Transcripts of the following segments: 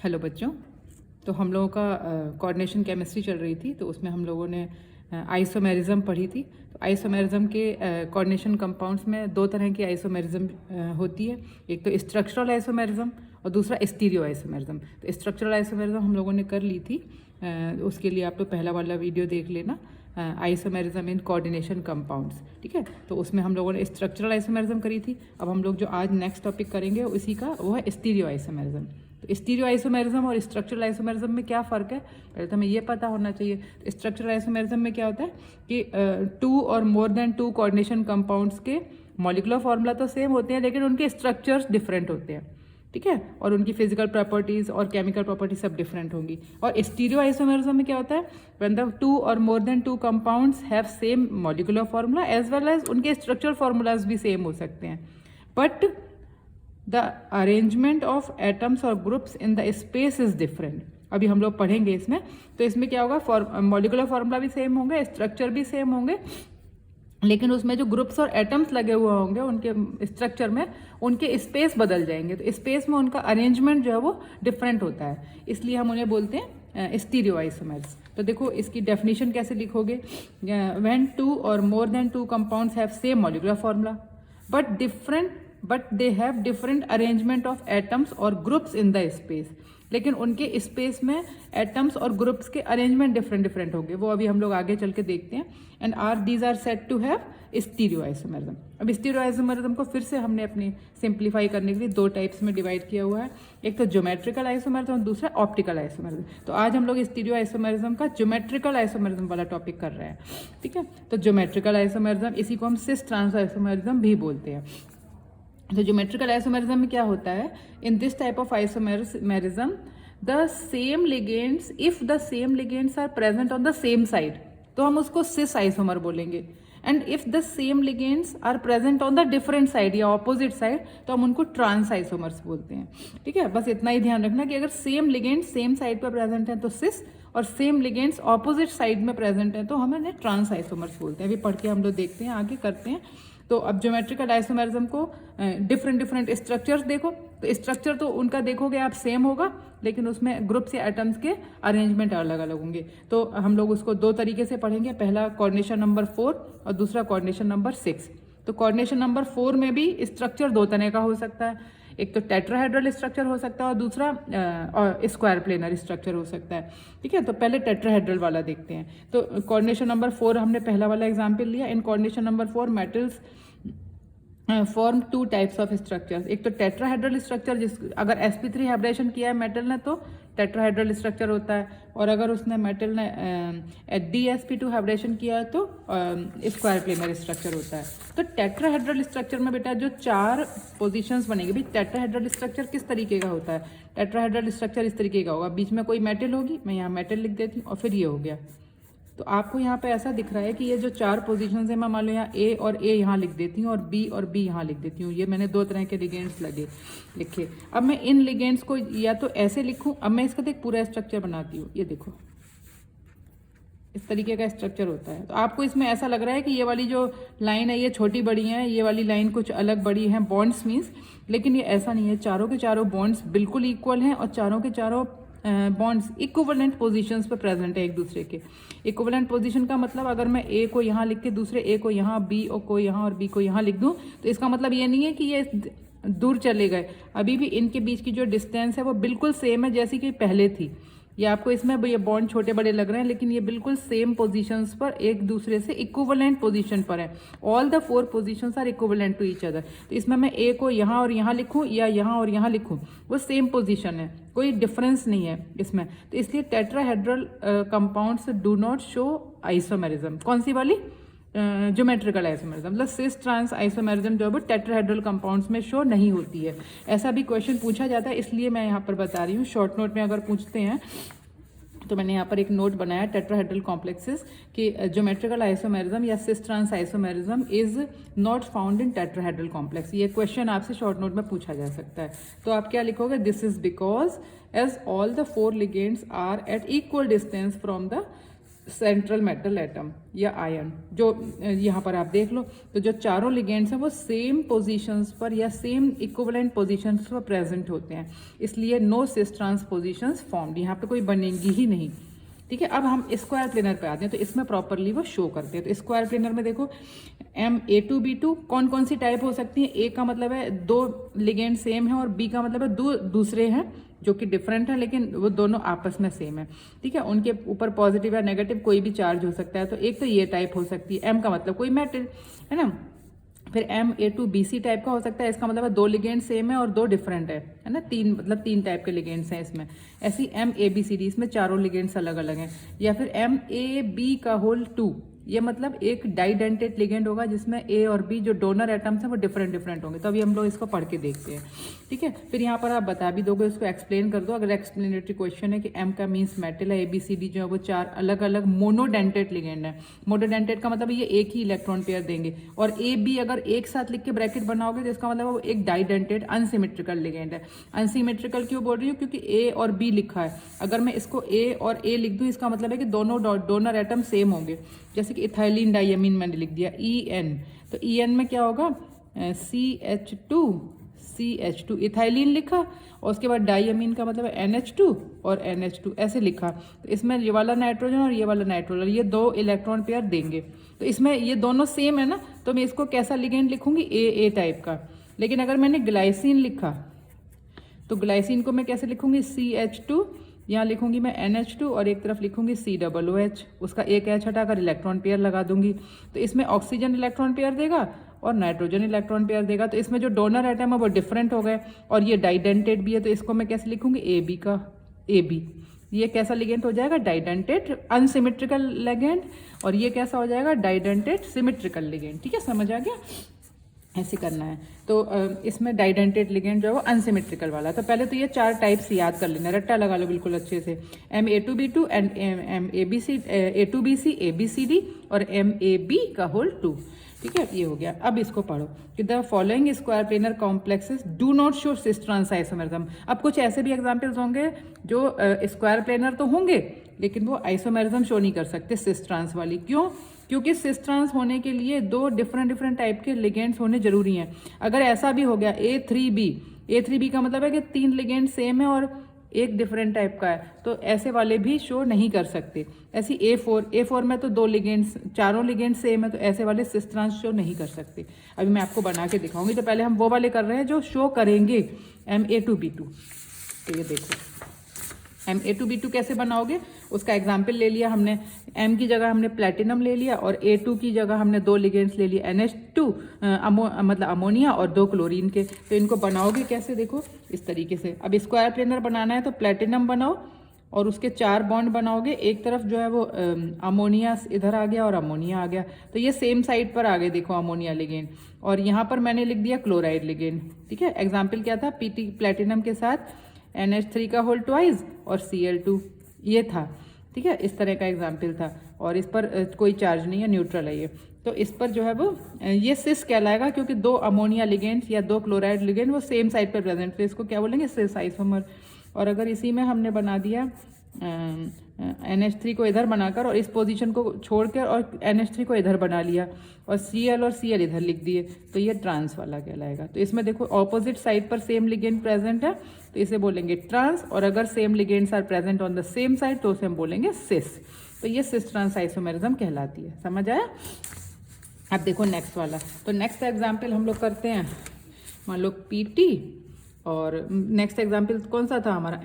Hello बच्चों। तो हम लोगों का कोऑर्डिनेशन केमिस्ट्री चल रही थी, तो उसमें हम लोगों ने आइसोमेरिज्म पढ़ी थी। तो आइसोमेरिज्म के कोऑर्डिनेशन कंपाउंड्स में दो तरह की आइसोमेरिज्म होती है। एक तो स्ट्रक्चरल आइसोमेरिज्म और दूसरा स्टीरियो आइसोमेरिज्म। तो स्ट्रक्चरल आइसोमेरिज्म हम लोगों ने कर ली थी। उसके लिए आप तो पहला वाला वीडियो देख लेना, आइसोमेरिज्म इन कोऑर्डिनेशन कंपाउंड्स। ठीक है, तो उसमें हम लोगों ने स्ट्रक्चरल आइसोमेरिज्म करी थी। अब हम लोग जो आज नेक्स्ट टॉपिक करेंगे उसी का वो है स्टीरियो आइसोमेरिज्म। तो स्टीरियो आइसोमेरिज्म और स्ट्रक्चरल आइसोमेरिज्म में क्या फ़र्क है, पहले तो हमें ये पता होना चाहिए। तो स्ट्रक्चरल आइसोमेरिज्म में क्या होता है कि टू और more than two coordination compounds के मॉलिक्यूलर फार्मूला तो सेम होते हैं, लेकिन उनके स्ट्रक्चर्स डिफरेंट होते हैं। ठीक है, और उनकी फिजिकल प्रॉपर्टीज और केमिकल प्रॉपर्टीज सब डिफरेंट होंगी। और स्टीरियो आइसोमेरिज्म में क्या होता है, व्हेन द टू और more than two compounds have same molecular formula as well as उनके स्ट्रक्चरल फार्मूलाज भी सेम हो सकते हैं, but the arrangement of atoms और groups in the space is different. अभी हम लोग पढ़ेंगे इसमें। तो इसमें क्या होगा, मॉलिक्यूलर फार्मूला भी सेम होंगे, स्ट्रक्चर भी सेम होंगे, लेकिन उसमें जो ग्रुप्स और एटम्स लगे हुए होंगे उनके स्ट्रक्चर में उनके स्पेस बदल जाएंगे। तो स्पेस में उनका अरेंजमेंट जो है वो डिफरेंट होता है, इसलिए हम उन्हें बोलते हैं स्टीरियो आइसोमर्स। तो देखो इसकी डेफिनेशन कैसे लिखोगे, व्हेन टू और more than two compounds have same molecular formula but they have different arrangement of atoms और ग्रुप्स इन द स्पेस। लेकिन उनके स्पेस में एटम्स और ग्रुप्स के अरेंजमेंट डिफरेंट होंगे, वो अभी हम लोग आगे चल के देखते हैं। And these are said to have stereo isomerism. अब स्टीरियो आइसोमेरिज्म को फिर से हमने अपनी सिंप्लीफाई करने के लिए दो टाइप्स में डिवाइड किया हुआ है, एक तो ज्योमेट्रिकल आइसोमेरिज्म और दूसरा ऑप्टिकल आइसोमेरिज्म। तो आज हम लोग स्टीरियो आइसोमेरिज्म का ज्योमेट्रिकल आइसोमेरिज्म वाला टॉपिक कर रहे हैं। ठीक है, तो ज्योमेट्रिकल आइसोमेरिज्म, इसी को हम सिस ट्रांस आइसोमेरिज्म भी बोलते हैं। तो ज्योमेट्रिकल आइसोमेरिज्म में क्या होता है, in this type of isomerism the same ligands, if the same ligands are present on the same side तो हम उसको सिस आइसोमर बोलेंगे। And if the same ligands are present on the different side या opposite side तो हम उनको trans isomers बोलते हैं। ठीक है, बस इतना ही ध्यान रखना कि अगर सेम लिगेंड्स सेम साइड पर प्रेजेंट है तो सिस, और सेम लिगेंड्स ऑपोजिट साइड में प्रेजेंट है तो हम इन्हें ट्रांस आइसोमर्स बोलते हैं। अभी पढ़ के हम लोग देखते हैं, आगे करते हैं। तो अब ज्योमेट्रिकल आइसोमेरिज्म को डिफरेंट स्ट्रक्चर्स देखो, तो स्ट्रक्चर तो उनका देखोगे आप सेम होगा, लेकिन उसमें ग्रुप्स या एटम्स के अरेंजमेंट अलग अलग होंगे। तो हम लोग उसको दो तरीके से पढ़ेंगे, पहला कोऑर्डिनेशन नंबर 4 और दूसरा कोऑर्डिनेशन नंबर 6। तो कोऑर्डिनेशन नंबर 4 में भी स्ट्रक्चर दो तरह का हो सकता है, एक तो टेट्राहेड्रल स्ट्रक्चर हो सकता है और दूसरा स्क्वायर प्लेनर स्ट्रक्चर हो सकता है। ठीक है, तो पहले टेट्राहेड्रल वाला देखते हैं। तो कोऑर्डिनेशन नंबर 4 हमने पहला वाला एग्जांपल लिया। In coordination number 4 metals form two types of structures. एक तो टेट्राहेड्रल स्ट्रक्चर, जिस अगर sp3 हाइब्रिडेशन किया है मेटल ने तो टेट्राहेड्रल स्ट्रक्चर होता है, और अगर उसने मेटल ने dsp2 हाइब्रिडेशन किया है तो स्क्वायर प्लेनर स्ट्रक्चर होता है। तो टेट्राहेड्रल स्ट्रक्चर में बेटा जो 4 पोजीशंस बनेंगे, भाई टेट्राहेड्रल स्ट्रक्चर किस तरीके का होता है, टेट्राहेड्रल स्ट्रक्चर इस तरीके का होगा, बीच में कोई मेटल होगी, मैं यहाँ मेटल लिख देती हूँ और फिर ये हो गया। तो आपको यहाँ पे ऐसा दिख रहा है कि ये जो 4 पोजीशंस है, मैं मान लो यहाँ A और A यहाँ लिख देती हूँ और B यहाँ लिख देती हूँ। ये मैंने दो तरह के लिगेंड्स लिखे। अब मैं इन लिगेंड्स को या तो ऐसे लिखूँ, अब मैं इसका एक पूरा स्ट्रक्चर बनाती हूँ। ये देखो इस तरीके का स्ट्रक्चर होता है। तो आपको इसमें ऐसा लग रहा है कि ये वाली जो लाइन है ये छोटी बड़ी है, ये वाली लाइन कुछ अलग बड़ी है, बॉन्ड्स मीन्स, लेकिन ये ऐसा नहीं है। चारों के चारों बॉन्ड्स बिल्कुल इक्वल हैं और चारों के चारों बॉन्ड्स इक्विवेलेंट पोजीशंस पे प्रेजेंट है एक दूसरे के। इक्विवेलेंट पोजीशन का मतलब अगर मैं A को यहाँ लिख के दूसरे A को यहाँ, B को यहाँ और B को यहाँ लिख दूँ तो इसका मतलब ये नहीं है कि ये दूर चले गए, अभी भी इनके बीच की जो डिस्टेंस है वो बिल्कुल सेम है जैसी कि पहले थी। ये आपको इसमें ये बॉन्ड छोटे बड़े लग रहे हैं, लेकिन ये बिल्कुल सेम पोजीशंस पर एक दूसरे से इक्विवेलेंट पोजीशन पर है। All the 4 positions are equivalent to each other. तो इसमें मैं A को यहाँ और यहाँ लिखूँ या यहाँ और यहाँ लिखूँ, वो सेम पोजीशन है, कोई डिफरेंस नहीं है इसमें। तो इसलिए tetrahedral compounds do not show isomerism. कौन सी वाली, ज्योमेट्रिकल आइसोमेरिज्म, मतलब सिस ट्रांस आइसोमेरिज्म जो है वो टेट्राहेड्रल कंपाउंड्स में शो नहीं होती है। ऐसा भी क्वेश्चन पूछा जाता है, इसलिए मैं यहाँ पर बता रही हूँ। शॉर्ट नोट में अगर पूछते हैं तो मैंने यहाँ पर एक नोट बनाया, टेट्राहेड्रल कॉम्प्लेक्सेस कि ज्योमेट्रिकल आइसोमेरिज्म या cis trans isomerism is not found in tetrahedral complex. ये क्वेश्चन आपसे शॉर्ट नोट में पूछा जा सकता है। तो आप क्या लिखोगे, this is because as all the 4 ligands are at equal distance from the central metal atom या आयन, जो यहाँ पर आप देख लो, तो जो चारों लिगेंड्स हैं वो सेम पोजीशंस पर या सेम इक्विवेलेंट पोजीशंस पर प्रेजेंट होते हैं, इसलिए no cis trans positions formed, यहाँ पे कोई बनेंगी ही नहीं। ठीक है, अब हम स्क्वायर प्लेनर पे आते हैं, तो इसमें प्रॉपरली वो शो करते हैं। तो स्क्वायर प्लेनर में देखो MA2B2 कौन कौन सी टाइप हो सकती है। ए का मतलब है दो लिगेंड सेम है, और बी का मतलब है दो दूसरे हैं जो कि डिफरेंट है लेकिन वो दोनों आपस में सेम है। ठीक है, उनके ऊपर पॉजिटिव या नेगेटिव कोई भी चार्ज हो सकता है। तो एक तो ये टाइप हो सकती है, M का मतलब कोई मेटल है ना। फिर MA2BC टाइप का हो सकता है, इसका मतलब है दो लिगेंड सेम है और दो डिफरेंट है ना, तीन टाइप के लिगेंड्स हैं इसमें। ऐसी MABCD, इसमें चारों लिगेंड्स अलग अलग हैं। या फिर MAB का होल 2, ये मतलब एक डाइडेंटेड लिगेंड होगा जिसमें A और B जो डोनर एटम्स हैं वो डिफरेंट होंगे। तो अभी हम लोग इसको पढ़ के देखते हैं। ठीक है, फिर यहाँ पर आप बता भी दोगे, उसको एक्सप्लेन कर दो। अगर एक्सप्लेनेटरी क्वेश्चन है कि M का मीन्स मेटल है, ABCD जो है वो चार अलग अलग मोनोडेंटेड लिगेंड है। मोनोडेंटेड का मतलब ये एक ही इलेक्ट्रॉन पेयर देंगे, और AB अगर एक साथ लिख के ब्रैकेट बनाओगे तो इसका मतलब वो एक डाइडेंटेड अनसिमेट्रिकल लिगेंड है। अनसिमेट्रिकल क्यों बोल रही हूँ, क्योंकि A और B लिखा है। अगर मैं इसको A और A लिख दूँ, इसका मतलब है कि दोनों डोनर एटम सेम होंगे। जैसे कि इथाइलिन डाइयमीन मैंने लिख दिया EN, तो EN में क्या होगा CH2 इथाइलिन लिखा, और उसके बाद डाइयमीन का मतलब है NH2 और NH2 ऐसे लिखा। तो इसमें ये वाला नाइट्रोजन और ये वाला नाइट्रोजन, ये दो इलेक्ट्रॉन पेयर देंगे। तो इसमें ये दोनों सेम है ना, तो मैं इसको कैसा लिगेंड लिखूंगी, AA टाइप का। लेकिन अगर मैंने ग्लाइसिन लिखा, तो ग्लाइसिन को मैं कैसे लिखूंगी, CH2, यहाँ लिखूंगी मैं NH2 और एक तरफ लिखूंगी COOH, उसका एक H हटाकर इलेक्ट्रॉन पेयर लगा दूंगी। तो इसमें ऑक्सीजन इलेक्ट्रॉन पेयर देगा और नाइट्रोजन इलेक्ट्रॉन पेयर देगा। तो इसमें जो डोनर एटम है वो डिफरेंट हो गए, और ये डाइडेंटेड भी है। तो इसको मैं कैसे लिखूंगी, AB का AB, ये कैसा लिगेंड हो जाएगा, डाइडेंटेड अनसिमेट्रिकल लिगेंड, और ये कैसा हो जाएगा, डाइडेंटेड सिमेट्रिकल लिगेंड। ठीक है, समझ आ गया, ऐसे करना है। तो इसमें डाइडेंटेड लिगेंड जो है वो अनसिमेट्रिकल वाला। तो पहले तो ये चार टाइप्स याद कर लेना, रट्टा लगा लो बिल्कुल अच्छे से। MA2B2 and MABC, A2BC, ABCD और MAB का होल 2। ठीक है, ये हो गया। अब इसको पढ़ो कि the following square planar complexes do not show cis trans isomerism. अब कुछ ऐसे भी एग्जांपल्स होंगे जो स्क्वायर प्लेनर तो होंगे लेकिन वो आइसोमेरिज्म शो नहीं कर सकते सिस ट्रांस वाली। क्यों? क्योंकि सिस ट्रांस होने के लिए दो डिफरेंट टाइप के लिगेंड्स होने जरूरी हैं। अगर ऐसा भी हो गया A3B का मतलब है कि तीन लिगेंड सेम है और एक डिफरेंट टाइप का है, तो ऐसे वाले भी शो नहीं कर सकते। ऐसी A4 में तो दो लिगेंड्स, चारों लिगेंड सेम है, तो ऐसे वाले सिस ट्रांस शो नहीं कर सकते। अभी मैं आपको बना के दिखाऊंगी। तो पहले हम वो वाले कर रहे हैं जो शो करेंगे MA2B2। तो ये देखो MA2B2 कैसे बनाओगे, उसका एग्जाम्पल ले लिया हमने। M की जगह हमने प्लेटिनम ले लिया, और A2 की जगह हमने दो लिगेंड्स ले लिए NH2 मतलब अमोनिया और दो क्लोरीन के। तो इनको बनाओगे कैसे, देखो इस तरीके से। अब स्क्वायर प्लेनर बनाना है तो प्लेटिनम बनाओ और उसके चार बॉन्ड बनाओगे। एक तरफ जो है वो अमोनिया इधर आ गया और अमोनिया आ गया, तो ये सेम साइड पर आ गए, देखो अमोनिया लिगेंड। और यहाँ पर मैंने लिख दिया क्लोराइड लिगेंड। ठीक है, एग्जाम्पल क्या था, PT प्लेटिनम के साथ NH3 का होल ट्वाइस और Cl2 ये था। ठीक है, इस तरह का एग्जाम्पल था, और इस पर कोई चार्ज नहीं है, न्यूट्रल है ये। तो इस पर जो है वो ये सिस कहलाएगा, क्योंकि दो अमोनिया लिगेंड्स या दो क्लोराइड लिगेंड वो सेम साइड पर प्रेजेंट, तो इसको क्या बोलेंगे, सिस आइसोमर। और अगर इसी में हमने बना दिया NH3 को इधर बनाकर और इस पोजीशन को छोड़कर और NH3 को इधर बना लिया और Cl इधर लिख दिए, तो ये ट्रांस वाला कहलाएगा। तो इसमें देखो ऑपोजिट साइड पर सेम लिगेंड प्रेजेंट है, तो इसे बोलेंगे ट्रांस। और अगर same ligands are present on the same side तो उसे हम बोलेंगे सिस। तो ये सिस ट्रांस आइसोमेरिज्म कहलाती है। समझ आया? अब देखो नेक्स्ट वाला। तो नेक्स्ट एग्जाम्पल हम लोग करते हैं, मान लो PT, और नेक्स्ट एग्जाम्पल कौन सा था हमारा,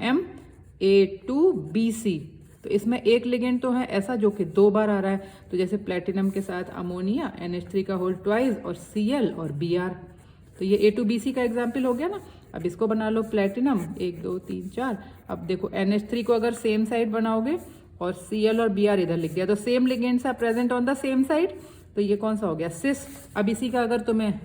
MA2BC। तो इसमें एक लिगेंड तो है ऐसा जो कि दो बार आ रहा है, तो जैसे प्लेटिनम के साथ अमोनिया, NH3 का होल ट्वाइस और Cl और Br। तो ये A2BC का एग्जाम्पल हो गया ना। अब इसको बना लो प्लेटिनम, 1 2 3 4। अब देखो NH3 को अगर सेम साइड बनाओगे और Cl और Br इधर लिख दिया, तो same ligands are present on the same side, तो ये कौन सा हो गया, सिस। अब इसी का अगर तुम्हें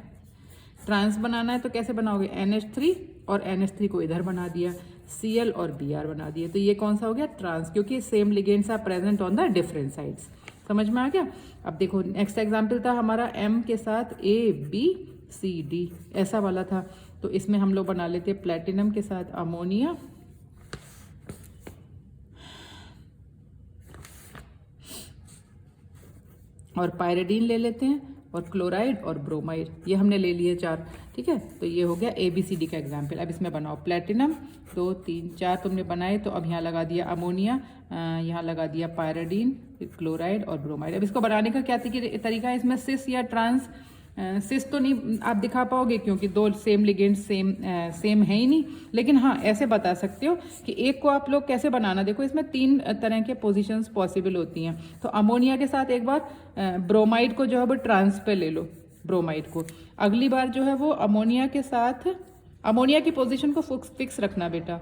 ट्रांस बनाना है तो कैसे बनाओगे, NH3 और NH3 को इधर बना दिया, Cl और Br बना दिए, तो ये कौन सा हो गया, ट्रांस, क्योंकि same ligands are present on the different sides. समझ में आ गया? अब देखो नेक्स्ट एग्जाम्पल था हमारा M के साथ ABCD, ऐसा वाला था। तो इसमें हम लोग बना लेते प्लेटिनम के साथ अमोनिया, और पायरिडीन ले लेते हैं, और क्लोराइड और ब्रोमाइड, ये हमने ले लिए 4। ठीक है, तो ये हो गया ABCD का एग्जाम्पल। अब इसमें बनाओ प्लेटिनम, 2 3 4 तुमने बनाए, तो अब यहाँ लगा दिया अमोनिया, यहाँ लगा दिया पायरिडीन, फिर क्लोराइड और ब्रोमाइड। अब इसको बनाने का क्या तरीका है, इसमें सिस या ट्रांस, सिस तो नहीं आप दिखा पाओगे क्योंकि 2 सेम लिगेंड सेम है ही नहीं, लेकिन हाँ ऐसे बता सकते हो कि एक को आप लोग कैसे बनाना। देखो इसमें 3 तरह के पोजीशंस पॉसिबल होती हैं। तो अमोनिया के साथ एक बार ब्रोमाइड को जो है वो ट्रांस पे ले लो, ब्रोमाइड को। अगली बार जो है वो अमोनिया के साथ, अमोनिया की पोजीशन को फिक्स रखना बेटा,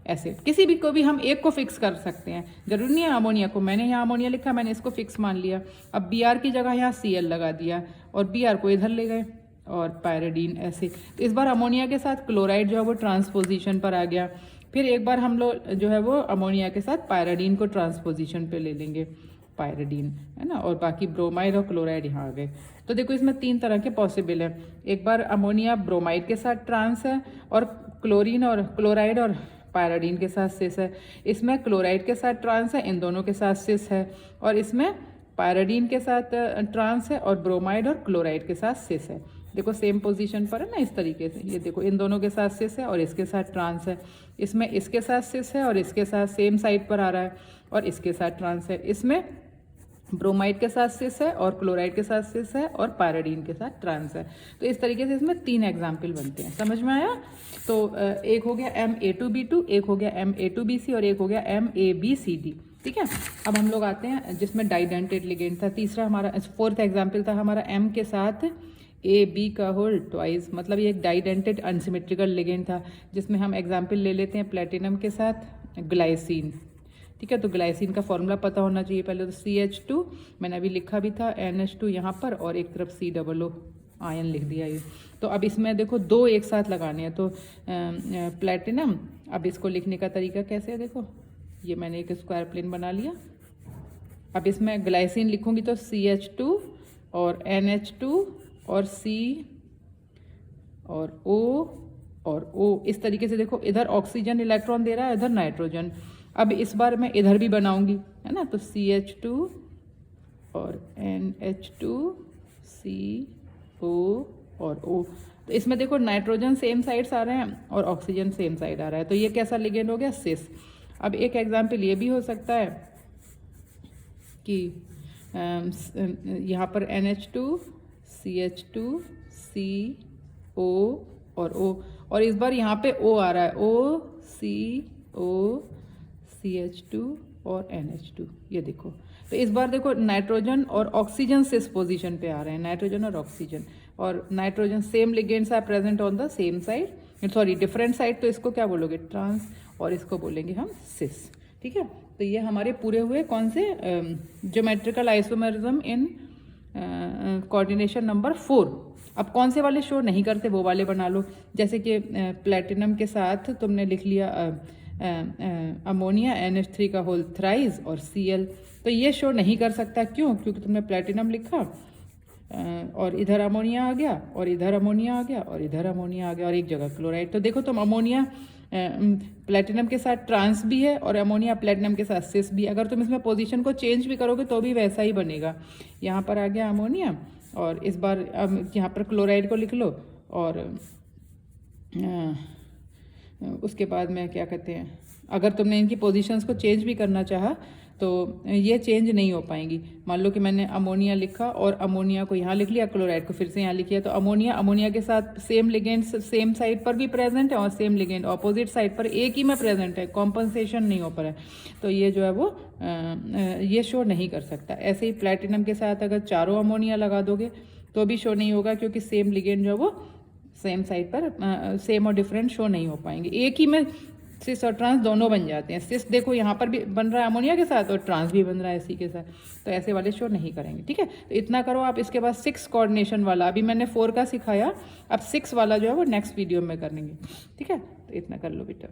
ऐसे किसी भी को भी हम एक को फिक्स कर सकते हैं, जरूरी नहीं है अमोनिया को। मैंने यहाँ अमोनिया लिखा, मैंने इसको फिक्स मान लिया। अब Br की जगह यहाँ Cl लगा दिया और Br को इधर ले गए और पायरिडीन ऐसे। तो इस बार अमोनिया के साथ क्लोराइड जो है वो ट्रांसपोजिशन पर आ गया। फिर एक बार हम लोग जो है वो अमोनिया के साथ पायरिडीन को ट्रांसपोजिशन पे ले लेंगे, पायरिडीन है ना, और बाकी ब्रोमाइड और क्लोराइड यहाँ आ गए। तो देखो इसमें 3 तरह के पॉसिबल है। एक बार अमोनिया ब्रोमाइड के साथ ट्रांस है, और क्लोरीन और क्लोराइड और पायरिडीन के साथ सिस है। इसमें क्लोराइड के साथ ट्रांस है, इन दोनों के साथ सिस है, और इसमें पायरिडीन के साथ ट्रांस है और ब्रोमाइड और क्लोराइड के साथ सिस है। देखो सेम पोजीशन पर है ना, इस तरीके से। ये देखो इन दोनों के साथ सिस है और इसके साथ ट्रांस है। इसमें इसके साथ सिस है और इसके साथ सेम साइड पर आ रहा है, और इसके साथ ट्रांस है। इसमें ब्रोमाइड के साथ सिस है और क्लोराइड के साथ सिस है और पायरिडीन के साथ ट्रांस है। तो इस तरीके से इसमें 3 एग्जाम्पल बनते हैं। समझ में आया? तो एक हो गया Ma2B2, एक हो गया Ma2BC और एक हो गया MABCD। ठीक है, अब हम लोग आते हैं जिसमें डाइडेंटेड लिगेंड था। तीसरा हमारा 4th एग्जाम्पल था हमारा M के साथ AB का होल ट्वाइस, मतलब ये एक डाइडेंटेड अनसिमेट्रिकल लिगेंड था, जिसमें हम एग्जाम्पल ले लेते हैं प्लेटिनम के साथ ग्लाइसिन। ठीक है, तो ग्लाइसिन का फॉर्मूला पता होना चाहिए पहले। तो CH2 मैंने अभी लिखा भी था, NH2 यहाँ पर, और एक तरफ COO आयन लिख दिया ये। तो अब इसमें देखो 2 एक साथ लगाने हैं, तो प्लेटिनम, अब इसको लिखने का तरीका कैसे है, देखो ये मैंने एक स्क्वायर प्लेन बना लिया। अब इसमें ग्लाइसिन लिखूंगी तो CH2 और NH2 और C और O और O, इस तरीके से। देखो इधर ऑक्सीजन इलेक्ट्रॉन दे रहा है, इधर नाइट्रोजन। अब इस बार मैं इधर भी बनाऊंगी, है ना, तो CH2 और NH2 CO और O। तो इसमें देखो नाइट्रोजन सेम साइड्स आ रहे हैं और ऑक्सीजन सेम साइड आ रहा है, तो ये कैसा लिगेंड हो गया, सिस। अब एक एग्जाम्पल ये भी हो सकता है कि यहाँ पर NH2 CH2 CO और O, और इस बार यहाँ पे O आ रहा है, O CO CH2 और NH2, ये देखो। तो इस बार देखो नाइट्रोजन और ऑक्सीजन सिस पोजीशन पे आ रहे हैं, नाइट्रोजन और ऑक्सीजन, और nitrogen same ligands are present on the same side, sorry different side. तो इसको क्या बोलोगे, ट्रांस, और इसको बोलेंगे हम सिस। ठीक है, तो ये हमारे पूरे हुए कौन से geometrical isomerism in coordination number 4। अब कौन से वाले शो नहीं करते वो वाले बना लो। जैसे कि प्लेटिनम के साथ तुमने लिख लिया अमोनिया NH3 का होल थ्राइस और Cl, तो ये शो नहीं कर सकता। क्यों? क्योंकि तुमने प्लेटिनम लिखा और इधर अमोनिया आ गया, और इधर अमोनिया आ गया, और इधर अमोनिया आ गया, और एक जगह क्लोराइड। तो देखो तुम अमोनिया प्लेटिनम के साथ ट्रांस भी है और अमोनिया प्लेटिनम के साथ सिस भी। अगर तुम इसमें पोजीशन को चेंज भी करोगे तो भी वैसा ही बनेगा। यहाँ पर आ गया अमोनिया, और इस बार यहाँ पर क्लोराइड को लिख लो, और उसके बाद में क्या कहते हैं, अगर तुमने इनकी पोजीशंस को चेंज भी करना चाहा तो ये चेंज नहीं हो पाएंगी। मान लो कि मैंने अमोनिया लिखा और अमोनिया को यहाँ लिख लिया, क्लोराइड को फिर से यहाँ लिख लिया, तो अमोनिया के साथ सेम लिगेंड सेम साइड पर भी प्रेजेंट है और सेम लिगेंड ऑपोजिट साइड पर एक ही में प्रेजेंट है, कॉम्पनसेशन नहीं हो पा रहा है, तो ये जो है वो ये शो नहीं कर सकता। ऐसे ही प्लेटिनम के साथ अगर चारों अमोनिया लगा दोगे तो भी शो नहीं होगा, क्योंकि सेम लिगेंड जो है वो सेम साइड पर सेम और डिफरेंट शो नहीं हो पाएंगे। एक ही में सिस और ट्रांस दोनों बन जाते हैं। सिस देखो यहाँ पर भी बन रहा है अमोनिया के साथ और ट्रांस भी बन रहा है इसी के साथ, तो ऐसे वाले शो नहीं करेंगे। ठीक है, तो इतना करो आप। इसके बाद 6 कोऑर्डिनेशन वाला, अभी मैंने 4 का सिखाया, अब 6 वाला जो है वो नेक्स्ट वीडियो में करेंगे। ठीक है, तो इतना कर लो बेटा।